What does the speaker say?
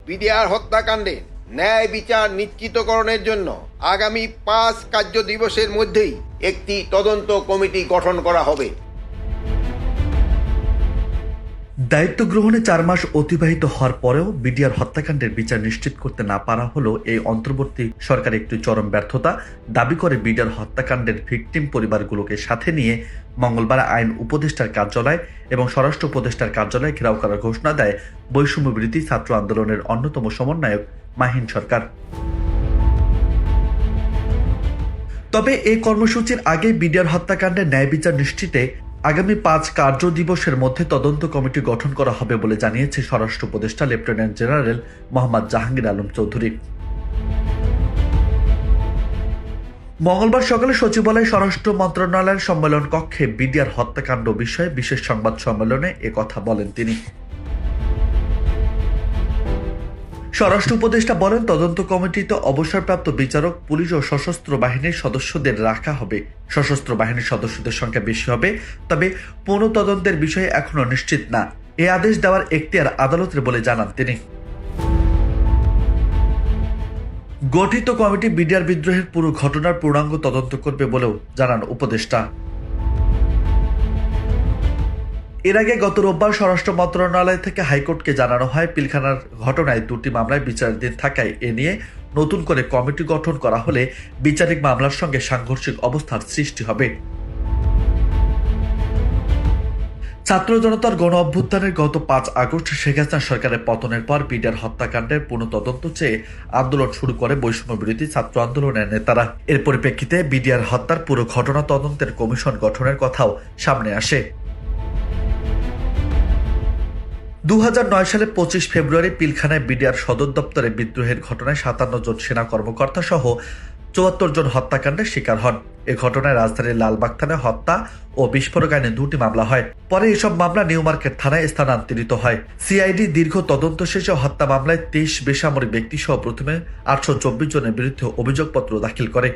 BDR হত্যাকাণ্ডে ন্যায় বিচার নিশ্চিতকরণের জন্য আগামী 5 কার্য দিবসের মধ্যেই একটি তদন্ত কমিটি গঠন করা হবে। দায়িত্ব গ্রহণে 4 মাস অতিবাহিত হওয়ার পরেও বিডিআর হত্যাকাণ্ডের বিচার নিশ্চিত করতে না পারা হলো এই অন্তর্বর্তী সরকারের একটি চরম ব্যর্থতা দাবি করে বিডিআর হত্যাকাণ্ডের ভিকটিম পরিবারগুলোকে সাথে নিয়ে মঙ্গলবার আইন উপদেষ্টার কার্যালয় এবং স্বরাষ্ট্র উপদেষ্টার কার্যালয় ঘেরাও করার ঘোষণা দেয় বৈষম্য বিরোধী ছাত্র আন্দোলনের অন্যতম সমন্বয়ক মাহিন সরকার। তবে এই কর্মসূচির আগে বিডিআর হত্যাকাণ্ডের ন্যায় বিচার নিশ্চিতে আগামী 5 কার্য দিবসের মধ্যে তদন্ত কমিটি গঠন করা হবে বলে জানিয়েছে স্বরাষ্ট্র উপদেষ্টা লেফটেন্যান্ট জেনারেল মোহাম্মদ জাহাঙ্গীর আলম চৌধুরী। মঙ্গলবার সকালে সচিবালয় স্বরাষ্ট্র মন্ত্রণালয়ের সম্মেলন কক্ষে বিডিআর হত্যাকাণ্ড বিষয়ে বিশেষ সংবাদ সম্মেলনে একথা বলেন তিনি। স্বরাষ্ট্র উপদেষ্টা বলেন, তদন্ত কমিটিতে অবসরপ্রাপ্ত বিচারক, পুলিশ ও সশস্ত্র বাহিনীর সদস্যদের রাখা হবে। সশস্ত্র বাহিনীর সদস্যদের সংখ্যা বেশি হবে, তবে পুনঃ তদন্তের বিষয়ে এখনো নিশ্চিত না। এ আদেশ দেওয়ার এখতিয়ার আদালতের বলে জানান তিনি। গঠিত কমিটি বিডিআর বিদ্রোহের পুরো ঘটনার পূর্ণাঙ্গ তদন্ত করবে বলেও জানান উপদেষ্টা। এর আগে গত রোববার স্বরাষ্ট্র মন্ত্রণালয় থেকে হাইকোর্টকে জানানো হয়, পিলখানার ঘটনায় 2টি মামলায় বিচারাধীন থাকায় এ নিয়ে নতুন করে কমিটি গঠন করা হলে বিচারিক মামলার সঙ্গে সাংঘর্ষিক অবস্থার সৃষ্টি হবে। ছাত্র জনতার গণ অভ্যুত্থানের গত 5 আগস্ট শেখ হাসিনা সরকারের পতনের পর বিডিআর হত্যাকাণ্ডের পুনঃ তদন্ত চেয়ে আন্দোলন শুরু করে বৈষম্য বিরোধী ছাত্র আন্দোলনের নেতারা। এর পরিপ্রেক্ষিতে বিডিআর হত্যার পুরো ঘটনা তদন্তের কমিশন গঠনের কথাও সামনে আসে। 2009 সালে 25 ফেব্রুয়ারি পিলখানায় বিডিআর সদর দপ্তরে বিদ্রোহের ঘটনায় 57 জন সেনা কর্মকর্তা সহ 74 জন হত্যাকাণ্ডের শিকার হন। এ ঘটনায় রাজধানীর লালবাগ থানায় হত্যা ও বিস্ফোরক আইনে 2টি মামলা হয়। পরে এসব মামলা নিউ মার্কেট থানায় স্থানান্তরিত হয়। সিআইডি দীর্ঘ তদন্ত শেষে হত্যা মামলায় 23 বেসামরিক ব্যক্তি সহ প্রথমে 824 জনের বিরুদ্ধে অভিযোগপত্র দাখিল করে।